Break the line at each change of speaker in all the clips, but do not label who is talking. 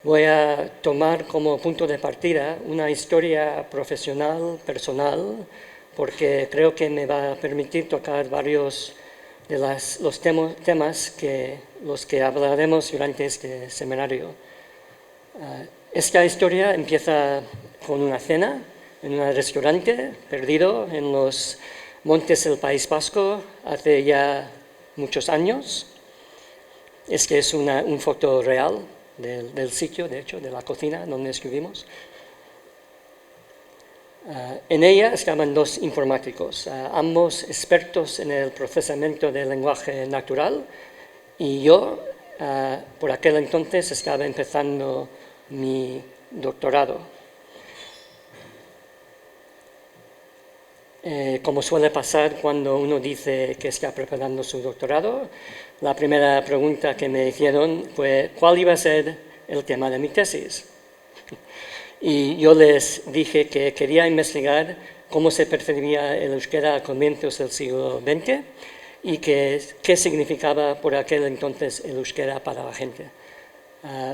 Voy a tomar como punto de partida una historia profesional, personal, porque creo que me va a permitir tocar varios de los temas los que hablaremos durante este seminario. Esta historia empieza con una cena en un restaurante perdido en los montes del País Vasco hace ya muchos años. Este es un foto real del sitio, de hecho, de la cocina donde estuvimos. En ella estaban dos informáticos, ambos expertos en el procesamiento del lenguaje natural, y yo, por aquel entonces, estaba empezando mi doctorado. Como suele pasar cuando uno dice que está preparando su doctorado, la primera pregunta que me hicieron fue ¿cuál iba a ser el tema de mi tesis? Y yo les dije que quería investigar cómo se percibía el euskera a comienzos del siglo XX y qué significaba por aquel entonces el euskera para la gente.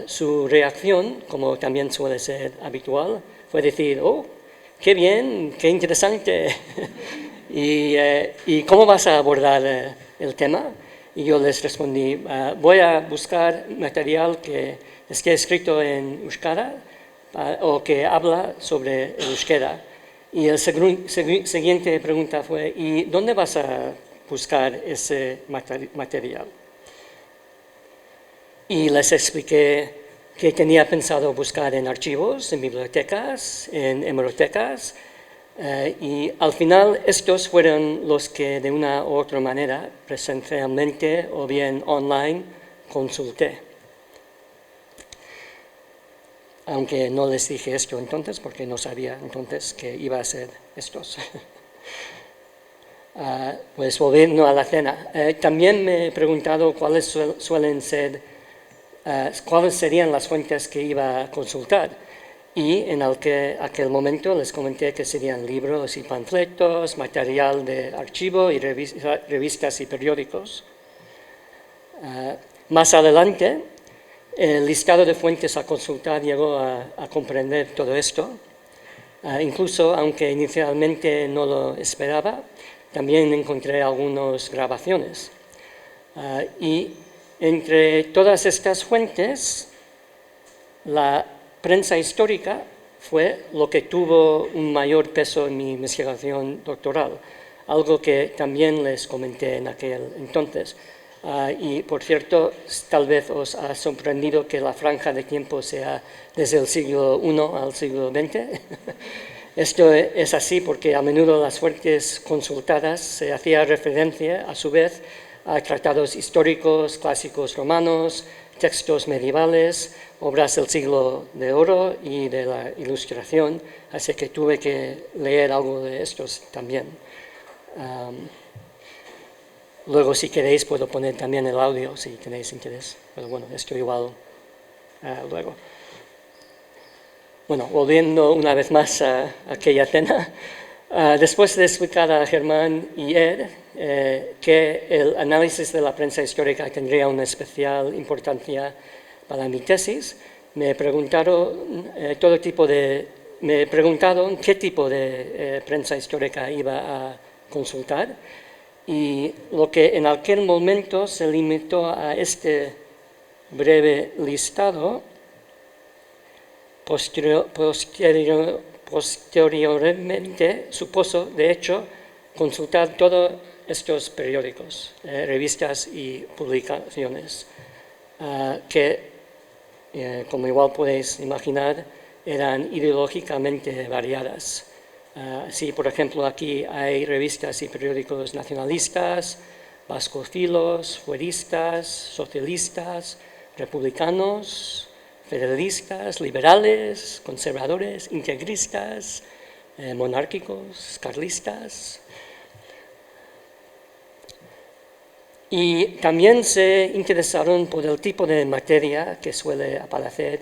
Su reacción, como también suele ser habitual, fue decir, oh, qué bien, qué interesante. ¿Y cómo vas a abordar el tema? Y yo les respondí, voy a buscar material que esté escrito en euskera o que habla sobre el euskera. Y la siguiente pregunta fue, ¿y dónde vas a buscar ese material? Y les expliqué que tenía pensado buscar en archivos, en bibliotecas, en hemerotecas, y al final estos fueron los que de una u otra manera, presencialmente o bien online, consulté. Aunque no les dije esto entonces, porque no sabía entonces que iba a ser estos. Pues volviendo a la cena, también me he preguntado cuáles serían las fuentes que iba a consultar. Y en aquel momento les comenté que serían libros y panfletos, material de archivo y revistas y periódicos. Más adelante, el listado de fuentes a consultar llegó a comprender todo esto. Incluso, aunque inicialmente no lo esperaba, también encontré algunas grabaciones. Y entre todas estas fuentes, la prensa histórica fue lo que tuvo un mayor peso en mi investigación doctoral, algo que también les comenté en aquel entonces. Y por cierto, tal vez os ha sorprendido que la franja de tiempo sea desde el siglo I al siglo XX. Esto es así porque a menudo las fuentes consultadas se hacía referencia a su vez a tratados históricos, clásicos romanos, textos medievales, obras del siglo de oro y de la Ilustración, así que tuve que leer algo de estos también. Luego, si queréis, puedo poner también el audio, si tenéis interés, pero bueno, esto igual luego. Bueno, volviendo una vez más a aquella cena, después de explicar a Germán y Ed que el análisis de la prensa histórica tendría una especial importancia para mi tesis, me preguntaron qué tipo de prensa histórica iba a consultar, y lo que en aquel momento se limitó a este breve listado. Posteriormente supuso, de hecho, consultar todos estos periódicos, revistas y publicaciones, que, como igual podéis imaginar, eran ideológicamente variadas. Sí, por ejemplo, aquí hay revistas y periódicos nacionalistas, vascofilos, fueristas, socialistas, republicanos, federalistas, liberales, conservadores, integristas, monárquicos, carlistas. Y también se interesaron por el tipo de materia que suele aparecer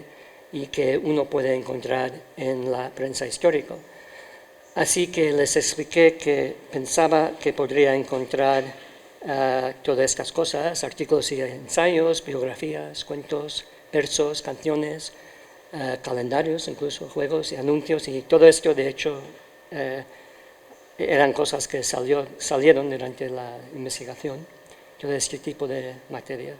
y que uno puede encontrar en la prensa histórica. Así que les expliqué que pensaba que podría encontrar todas estas cosas, artículos y ensayos, biografías, cuentos, versos, canciones, calendarios, incluso juegos y anuncios, y todo esto, de hecho, eran cosas que salieron durante la investigación, todo este tipo de materia.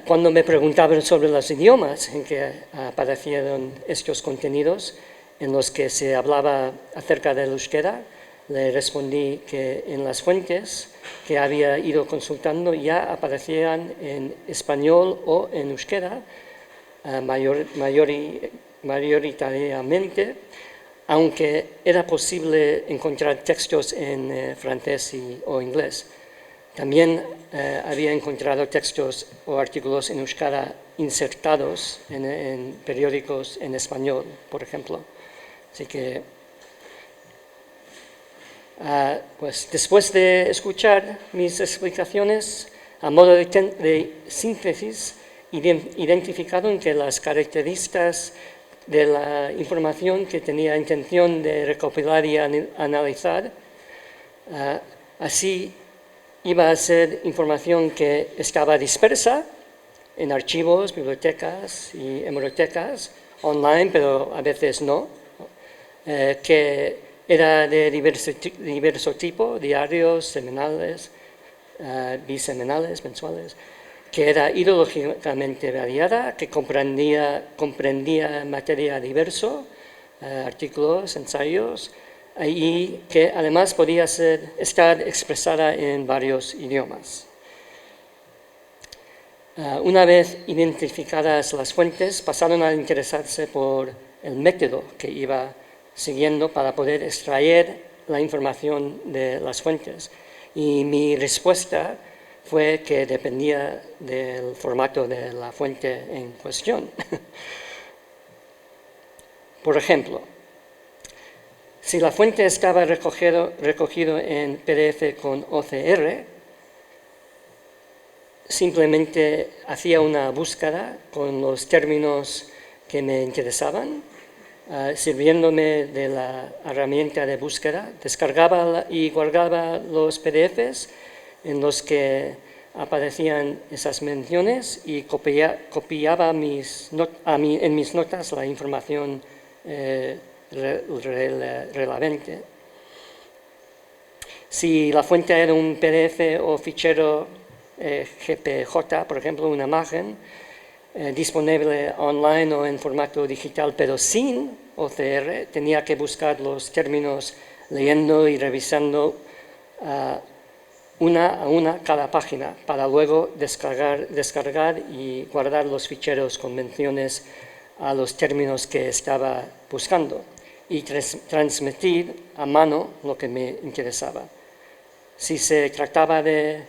Cuando me preguntaban sobre los idiomas en que aparecieron estos contenidos, en los que se hablaba acerca del euskera, le respondí que en las fuentes que había ido consultando ya aparecían en español o en euskera, mayoritariamente, aunque era posible encontrar textos en francés o inglés. También había encontrado textos o artículos en euskera insertados en periódicos en español, por ejemplo. Así que, pues después de escuchar mis explicaciones, a modo de síntesis, identificaron que las características de la información que tenía intención de recopilar y analizar, así iba a ser información que estaba dispersa en archivos, bibliotecas y hemerotecas, online, pero a veces no, que era de diverso tipo, diarios, semanales, bisemanales, mensuales, que era ideológicamente variada, que comprendía materia diverso, artículos, ensayos, y que además podía estar expresada en varios idiomas. Una vez identificadas las fuentes, pasaron a interesarse por el método que iba siguiendo para poder extraer la información de las fuentes. Y mi respuesta fue que dependía del formato de la fuente en cuestión. Por ejemplo, si la fuente estaba recogido en PDF con OCR, simplemente hacía una búsqueda con los términos que me interesaban, sirviéndome de la herramienta de búsqueda, descargaba y guardaba los PDFs en los que aparecían esas menciones y copiaba en mis notas la información relevante. Si la fuente era un PDF o fichero GPJ, por ejemplo, una imagen, disponible online o en formato digital, pero sin OCR, tenía que buscar los términos leyendo y revisando una a una cada página, para luego descargar y guardar los ficheros con menciones a los términos que estaba buscando y transmitir a mano lo que me interesaba. Si se trataba de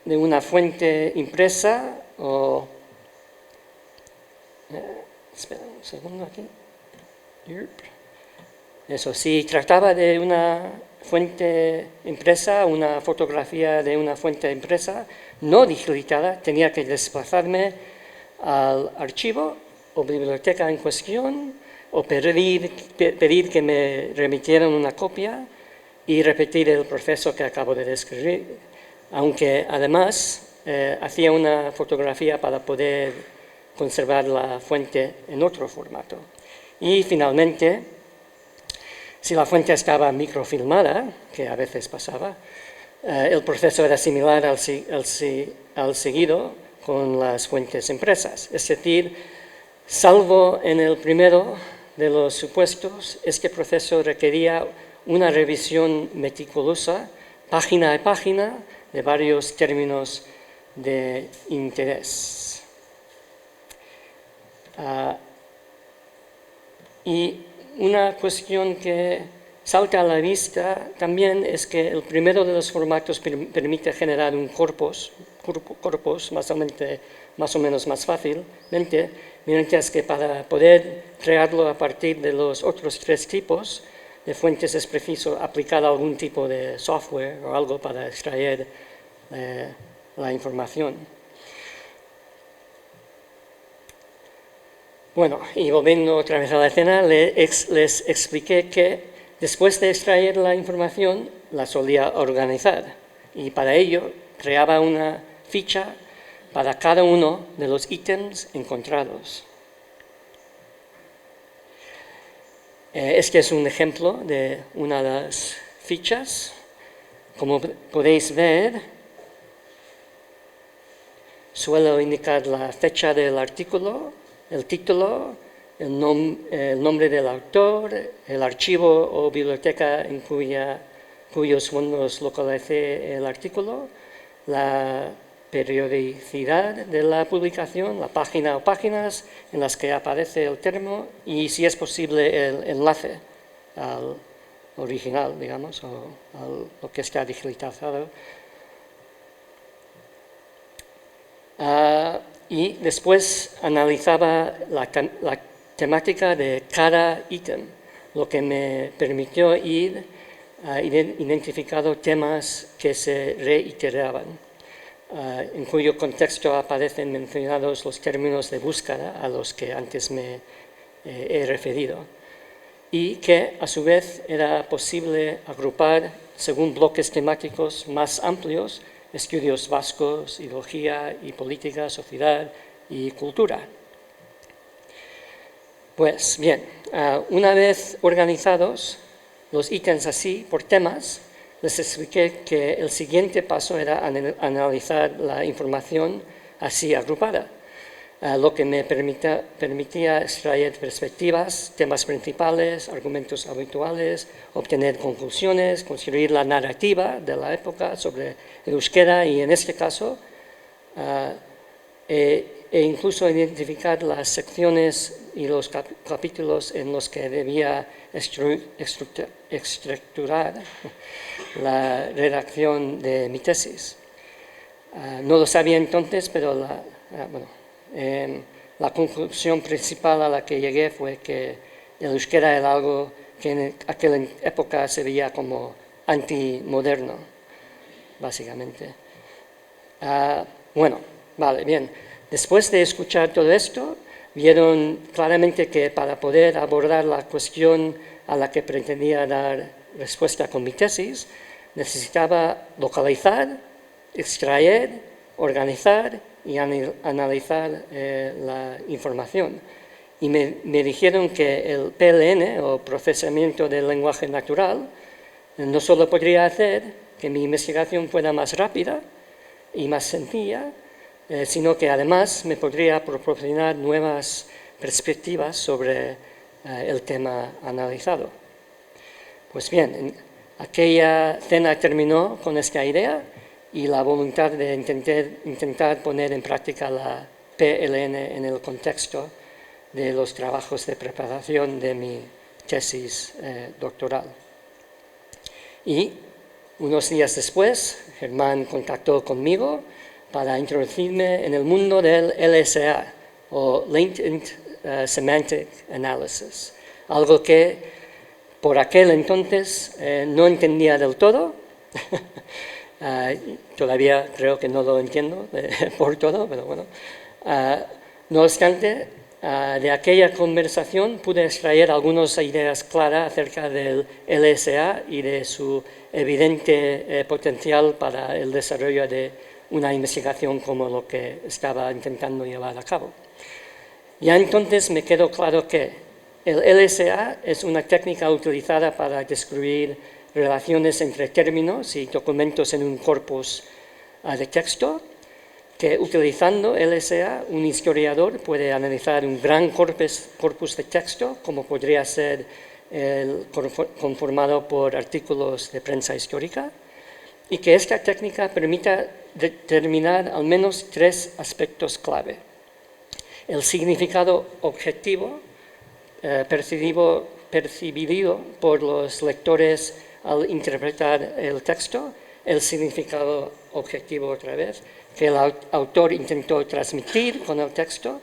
una fuente impresa o... espera un segundo aquí. Eso, si trataba de una fuente impresa, una fotografía de una fuente impresa no digitalizada, tenía que desplazarme al archivo o biblioteca en cuestión o pedir que me remitieran una copia y repetir el proceso que acabo de describir, aunque además hacía una fotografía para poder conservar la fuente en otro formato. Y finalmente, si la fuente estaba microfilmada, que a veces pasaba, el proceso era similar al seguido con las fuentes impresas. Es decir, salvo en el primero de los supuestos, este proceso requería una revisión meticulosa, página a página, de varios términos de interés. Y una cuestión que salta a la vista también es que el primero de los formatos permite generar un corpus más o menos más fácilmente, mientras que para poder crearlo a partir de los otros tres tipos de fuentes es preciso aplicar algún tipo de software o algo para extraer la información. Bueno, y volviendo otra vez a la escena, les expliqué que después de extraer la información la solía organizar y para ello creaba una ficha para cada uno de los ítems encontrados. Este es un ejemplo de una de las fichas. Como podéis ver, suelo indicar la fecha del artículo, el título, el nombre del autor, el archivo o biblioteca en cuyos fondos localicé el artículo, la periodicidad de la publicación, la página o páginas en las que aparece el término y, si es posible, el enlace al original, digamos, o a lo que está digitalizado. Y después analizaba la temática de cada ítem, lo que me permitió ir identificando temas que se reiteraban, en cuyo contexto aparecen mencionados los términos de búsqueda a los que antes me he referido, y que a su vez era posible agrupar según bloques temáticos más amplios: estudios vascos, ideología y política, sociedad y cultura. Pues bien, una vez organizados los ítems así por temas, les expliqué que el siguiente paso era analizar la información así agrupada, lo que me permitía extraer perspectivas, temas principales, argumentos habituales, obtener conclusiones, construir la narrativa de la época sobre el euskera y, en este caso, e incluso identificar las secciones y los capítulos en los que debía estructurar la redacción de mi tesis. No lo sabía entonces, pero la conclusión principal a la que llegué fue que el euskera era algo que en aquella época se veía como antimoderno, básicamente. Vale, bien. Después de escuchar todo esto, vieron claramente que para poder abordar la cuestión a la que pretendía dar respuesta con mi tesis, necesitaba localizar, extraer, organizar y analizar la información. Y me dijeron que el PLN, o procesamiento del lenguaje natural, no solo podría hacer que mi investigación fuera más rápida y más sencilla, sino que además me podría proporcionar nuevas perspectivas sobre el tema analizado. Pues bien, aquella cena terminó con esta idea y la voluntad de intentar poner en práctica la PLN en el contexto de los trabajos de preparación de mi tesis doctoral. Y unos días después, Germán contactó conmigo para introducirme en el mundo del LSA, o Latent Semantic Analysis, algo que por aquel entonces no entendía del todo. Todavía creo que no lo entiendo por todo, pero bueno. No obstante, de aquella conversación pude extraer algunas ideas claras acerca del LSA y de su evidente potencial para el desarrollo de una investigación como lo que estaba intentando llevar a cabo. Ya entonces me quedó claro que el LSA es una técnica utilizada para descubrir relaciones entre términos y documentos en un corpus de texto, que utilizando LSA un historiador puede analizar un gran corpus de texto, como podría ser conformado por artículos de prensa histórica, y que esta técnica permita determinar al menos 3 aspectos clave: el significado objetivo percibido por los lectores al interpretar el texto, el significado objetivo otra vez, que el autor intentó transmitir con el texto,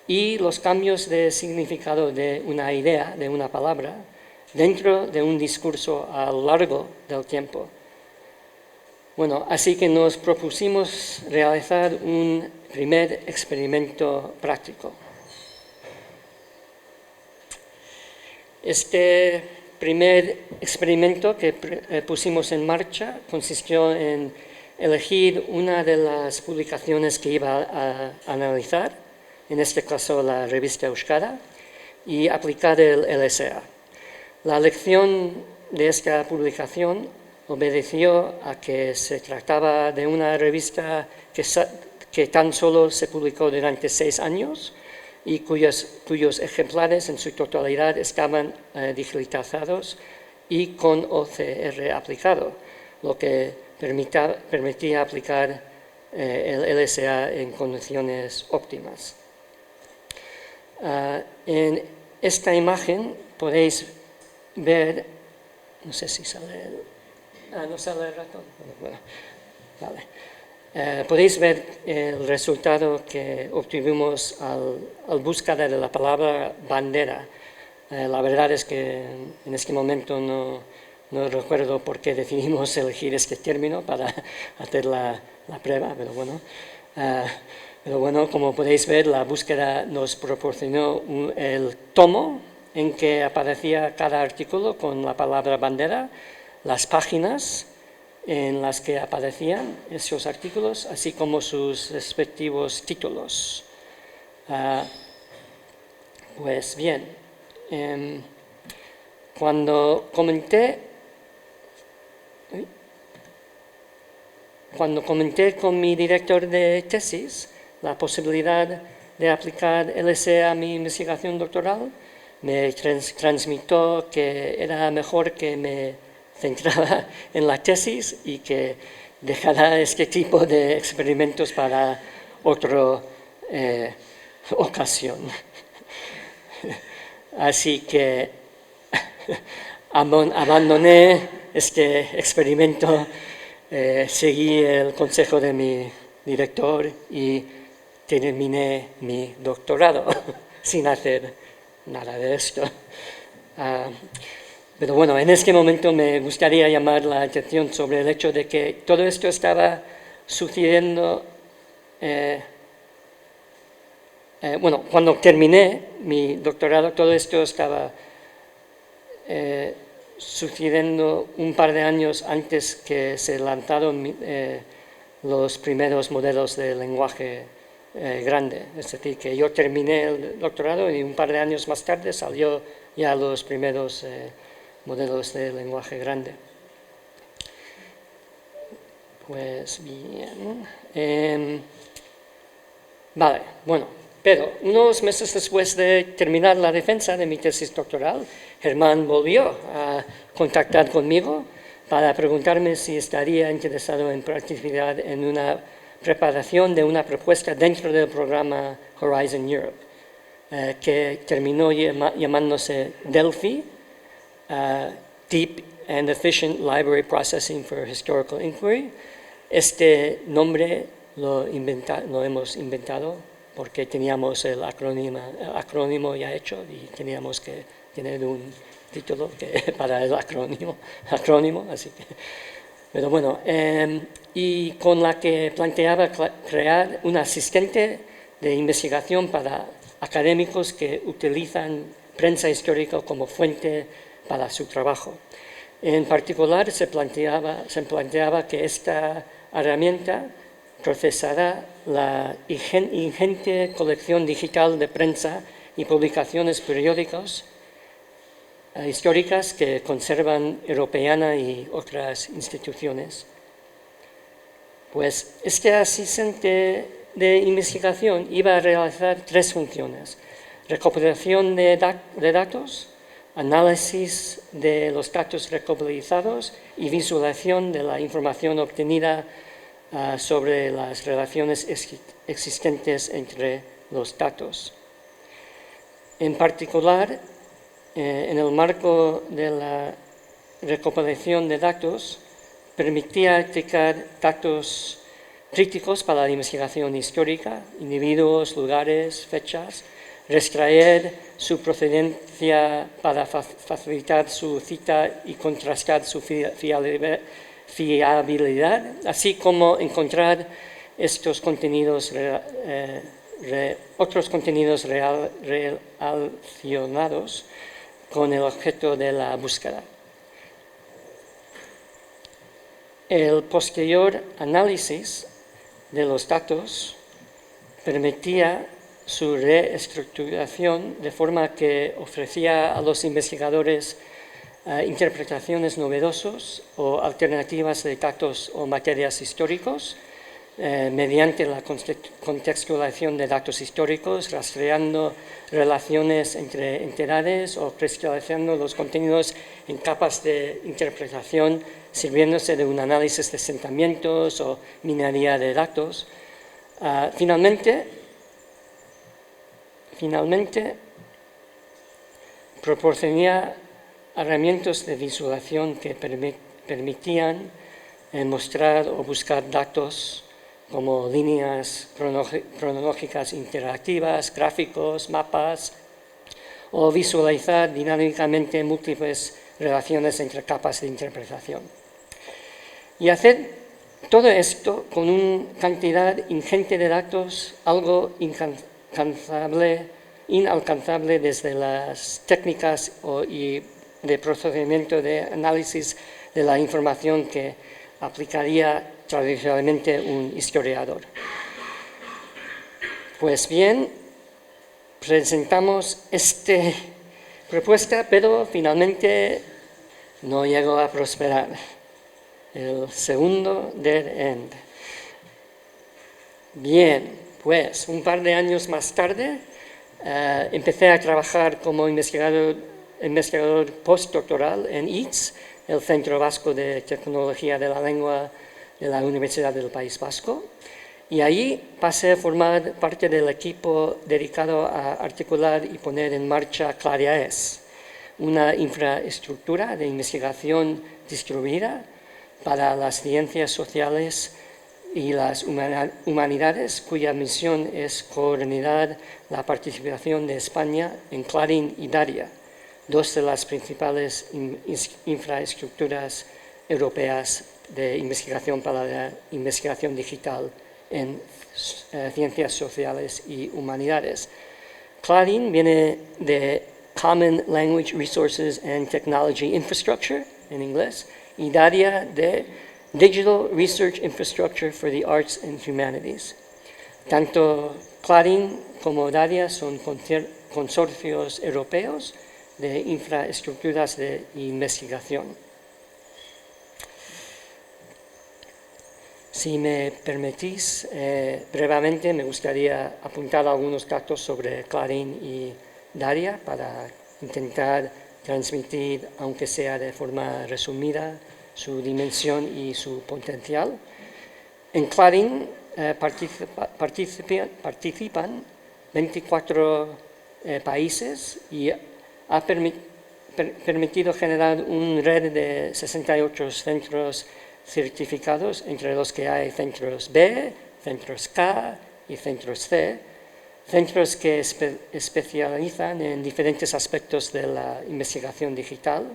y los cambios de significado de una idea, de una palabra, dentro de un discurso a lo largo del tiempo. Bueno, así que nos propusimos realizar un primer experimento práctico. Este primer experimento que pusimos en marcha consistió en elegir una de las publicaciones que iba a analizar, en este caso la revista Euskara, y aplicar el LSA. La elección de esta publicación obedeció a que se trataba de una revista que tan solo se publicó durante 6 años y cuyos ejemplares en su totalidad estaban digitalizados y con OCR aplicado, lo que permitía aplicar el LSA en condiciones óptimas. En esta imagen podéis ver, no sé si sale no sale el ratón. Bueno, vale. Podéis ver el resultado que obtuvimos al buscar de la palabra bandera. La verdad es que en este momento no recuerdo por qué decidimos elegir este término para hacer la prueba, pero bueno, como podéis ver, la búsqueda nos proporcionó el tomo en que aparecía cada artículo con la palabra bandera, las páginas en las que aparecían esos artículos, así como sus respectivos títulos. Pues bien, cuando comenté con mi director de tesis la posibilidad de aplicar LSA a mi investigación doctoral, me transmitió que era mejor que me centrara en la tesis y que dejara este tipo de experimentos para otra ocasión. Así que abandoné este experimento, seguí el consejo de mi director y terminé mi doctorado sin hacer nada de esto. Pero bueno, en este momento me gustaría llamar la atención sobre el hecho de que todo esto estaba sucediendo. Bueno, cuando terminé mi doctorado, todo esto estaba sucediendo un par de años antes que se lanzaron los primeros modelos de lenguaje grande. Es decir, que yo terminé el doctorado y un par de años más tarde salió ya los primeros modelos de lenguaje grande. Pues bien. Vale, bueno, pero unos meses después de terminar la defensa de mi tesis doctoral, Germán volvió a contactar conmigo para preguntarme si estaría interesado en participar en una preparación de una propuesta dentro del programa Horizon Europe, que terminó llamándose Delphi, Deep and Efficient Library Processing for Historical Inquiry. Este nombre lo hemos inventado porque teníamos el acrónimo ya hecho y teníamos que tener un título para el acrónimo, así que, pero bueno, y con la que planteaba crear un asistente de investigación para académicos que utilizan prensa histórica como fuente para su trabajo. En particular, se planteaba que esta herramienta procesará la ingente colección digital de prensa y publicaciones periódicas históricas que conservan Europeana y otras instituciones. Pues este asistente de investigación iba a realizar 3 funciones: recopilación de datos, análisis de los datos recopilados y visualización de la información obtenida sobre las relaciones existentes entre los datos. En particular, en el marco de la recopilación de datos, permitía detectar datos críticos para la investigación histórica, individuos, lugares, fechas, extraer su procedencia para facilitar su cita y contrastar su fiabilidad, así como encontrar estos contenidos otros contenidos relacionados con el objeto de la búsqueda. El posterior análisis de los datos permitía su reestructuración de forma que ofrecía a los investigadores interpretaciones novedosas o alternativas de datos o materias históricos mediante la contextualización de datos históricos, rastreando relaciones entre entidades o cristalizando los contenidos en capas de interpretación, sirviéndose de un análisis de asentamientos o minería de datos. Finalmente, proporcionaba herramientas de visualización que permitían mostrar o buscar datos como líneas cronológicas interactivas, gráficos, mapas, o visualizar dinámicamente múltiples relaciones entre capas de interpretación. Y hacer todo esto con una cantidad ingente de datos, algo inalcanzable desde las técnicas y de procedimiento de análisis de la información que aplicaría tradicionalmente un historiador. Pues bien, presentamos esta propuesta, pero finalmente no llegó a prosperar. El segundo dead end. Bien, pues un par de años más tarde empecé a trabajar como investigador postdoctoral en ITS, el Centro Vasco de Tecnología de la Lengua de la Universidad del País Vasco, y allí pasé a formar parte del equipo dedicado a articular y poner en marcha CLARIAES, una infraestructura de investigación distribuida para las ciencias sociales y las humanidades, cuya misión es coordinar la participación de España en Clarín y Daria, dos de las principales infraestructuras europeas de investigación para la investigación digital en ciencias sociales y humanidades. Clarín viene de Common Language Resources and Technology Infrastructure, en inglés, y Daria de Digital Research Infrastructure for the Arts and Humanities. Tanto Clarín como Daria son consorcios europeos de infraestructuras de investigación. Si me permitís, brevemente me gustaría apuntar algunos datos sobre Clarín y Daria para intentar transmitir, aunque sea de forma resumida, su dimensión y su potencial. En Clarín participan 24 países y ha permitido generar una red de 68 centros certificados, entre los que hay centros B, centros K y centros C, centros que especializan en diferentes aspectos de la investigación digital.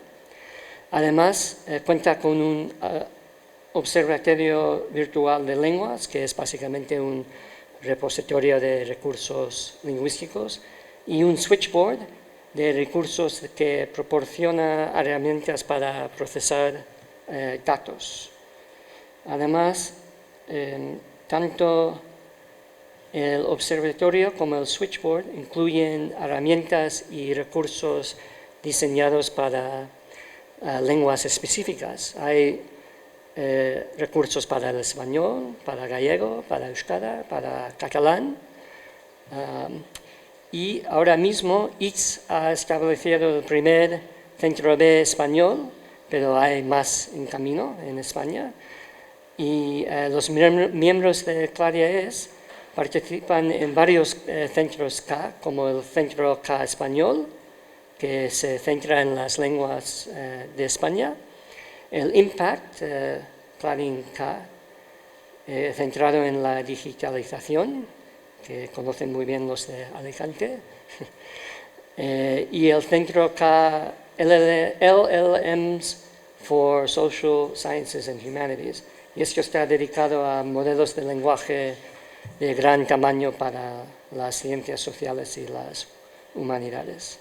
Además, cuenta con un observatorio virtual de lenguas, que es básicamente un repositorio de recursos lingüísticos, y un switchboard de recursos que proporciona herramientas para procesar datos. Además, tanto el observatorio como el switchboard incluyen herramientas y recursos diseñados para lenguas específicas. Hay recursos para el español, para gallego, para euskara, para catalán. Y ahora mismo ITS ha establecido el primer centro B español, pero hay más en camino en España. Y los miembros de CLARIAES participan en varios centros K, como el Centro K Español, que se centra en las lenguas de España, el IMPACT, Clarín K, centrado en la digitalización, que conocen muy bien los de Alicante, y el Centro K LLMs for Social Sciences and Humanities, y esto está dedicado a modelos de lenguaje de gran tamaño para las ciencias sociales y las humanidades.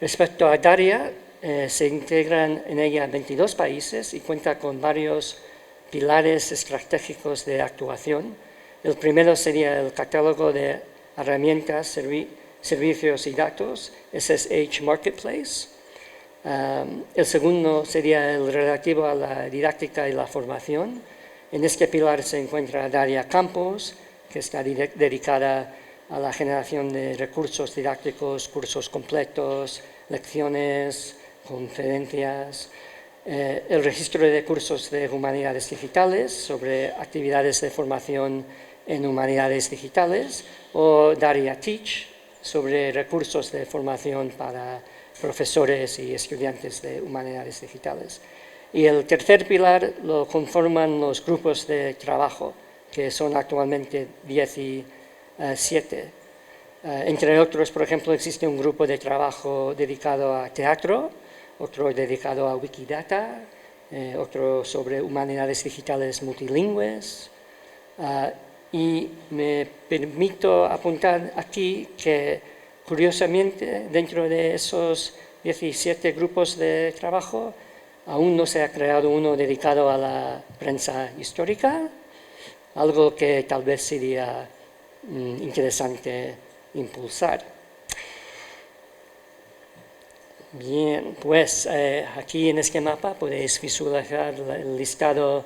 Respecto a Daria, se integran en ella 22 países y cuenta con varios pilares estratégicos de actuación. El primero sería el catálogo de herramientas, servicios y datos, SSH Marketplace. El segundo sería el relativo a la didáctica y la formación. En este pilar se encuentra Daria Campos, que está dedicada a la generación de recursos didácticos, cursos completos, lecciones, conferencias, el registro de cursos de humanidades digitales sobre actividades de formación en humanidades digitales, o Daria Teach sobre recursos de formación para profesores y estudiantes de humanidades digitales. Y el tercer pilar lo conforman los grupos de trabajo, que son actualmente 17. Entre otros, por ejemplo, existe un grupo de trabajo dedicado a teatro, otro dedicado a Wikidata, otro sobre humanidades digitales multilingües. Y me permito apuntar aquí que, curiosamente, dentro de esos 17 grupos de trabajo, aún no se ha creado uno dedicado a la prensa histórica, algo que tal vez sería interesante impulsar. Bien, pues aquí en este mapa podéis visualizar el listado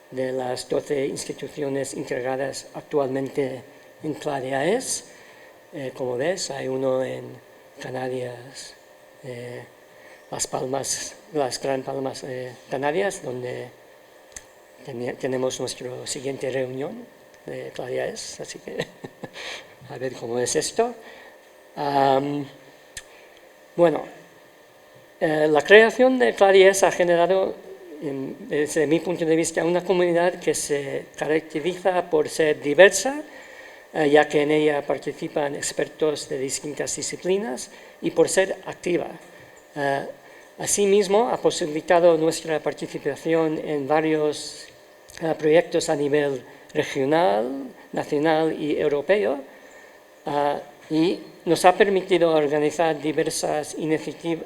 de las 12 instituciones integradas actualmente en CLADEAES. Como ves, hay uno en Canarias, las Gran Palmas Canarias, donde tenemos nuestra siguiente reunión de CLADEAES, así que a ver cómo es esto. La creación de CLADEAES ha generado, desde mi punto de vista, una comunidad que se caracteriza por ser diversa, ya que en ella participan expertos de distintas disciplinas, y por ser activa. Asimismo, ha posibilitado nuestra participación en varios proyectos a nivel regional, nacional y europeo, y nos ha permitido organizar diversas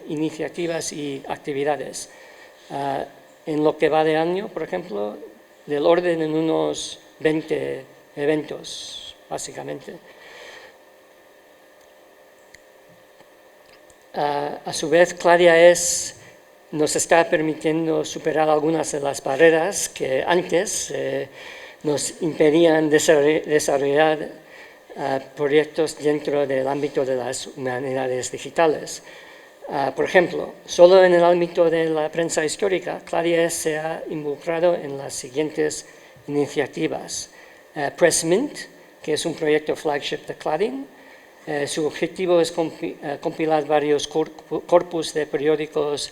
iniciativas y actividades. En lo que va de año, por ejemplo, del orden en unos 20 eventos, básicamente. A su vez, CLADEAES nos está permitiendo superar algunas de las barreras que antes nos impedían desarrollar proyectos dentro del ámbito de las humanidades digitales. Por ejemplo, solo en el ámbito de la prensa histórica, CLADEAES se ha involucrado en las siguientes iniciativas. PressMint, que es un proyecto flagship de Cladding. Su objetivo es compilar varios corpus de periódicos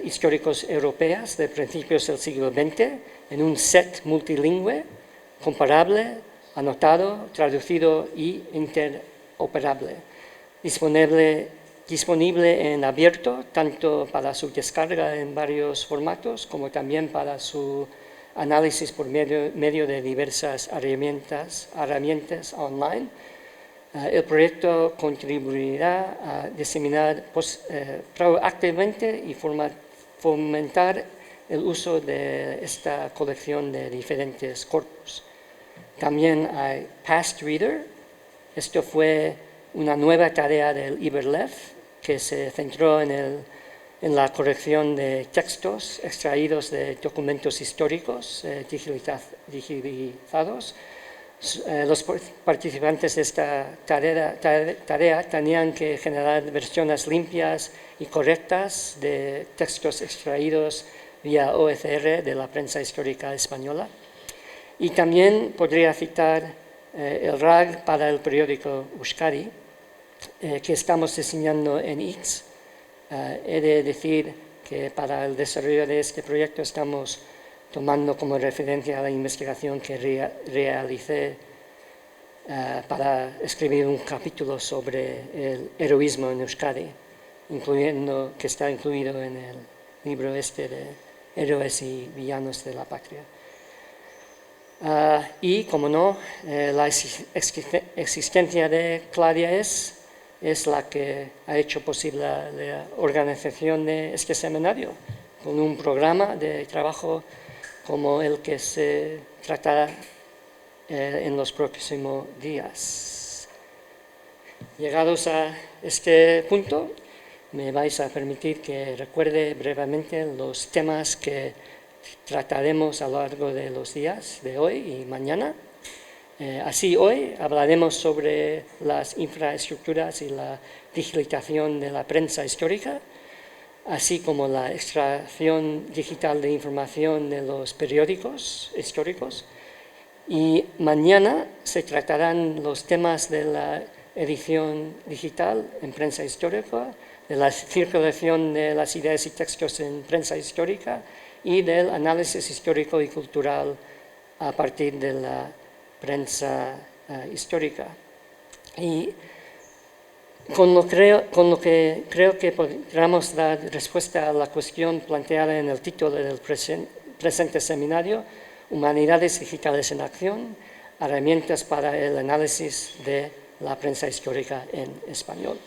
históricos europeos de principios del siglo XX en un set multilingüe, comparable, anotado, traducido y interoperable, disponible en abierto tanto para su descarga en varios formatos como también para su análisis por medio de diversas herramientas online. El proyecto contribuirá a diseminar proactivamente y fomentar el uso de esta colección de diferentes corpus. También hay Past Reader. Esto fue una nueva tarea del IBERLEF que se centró en la corrección de textos extraídos de documentos históricos digitalizados. Los participantes de esta tarea tenían que generar versiones limpias y correctas de textos extraídos vía OCR de la prensa histórica española. Y también podría citar el RAG para el periódico Euskadi, que estamos diseñando en X. He de decir que para el desarrollo de este proyecto estamos tomando como referencia la investigación que realicé para escribir un capítulo sobre el heroísmo en Euskadi, que está incluido en el libro de Héroes y Villanos de la Patria. Y, como no, la existencia de CLADEAES es la que ha hecho posible la organización de este seminario, con un programa de trabajo como el que se tratará en los próximos días. Llegados a este punto, me vais a permitir que recuerde brevemente los temas que trataremos a lo largo de los días de hoy y mañana. Así, hoy hablaremos sobre las infraestructuras y la digitalización de la prensa histórica, así como la extracción digital de información de los periódicos históricos. Y mañana se tratarán los temas de la edición digital en prensa histórica, de la circulación de las ideas y textos en prensa histórica y del análisis histórico y cultural a partir de la prensa histórica. Y con lo que creo que podremos dar respuesta a la cuestión planteada en el título del presente seminario, Humanidades Digitales en Acción, herramientas para el análisis de la prensa histórica en español.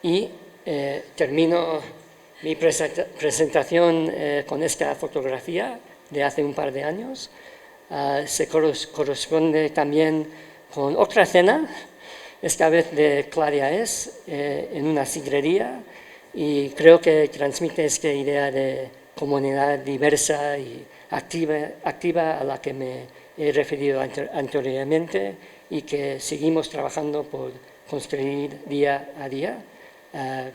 Y termino mi presentación con esta fotografía de hace un par de años. Se corresponde también con otra cena, esta vez de Claria Es, en una sidrería, y creo que transmite esta idea de comunidad diversa y activa a la que me he referido anteriormente y que seguimos trabajando por construir día a día.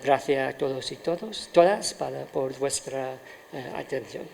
Gracias a todos y todas por vuestra atención.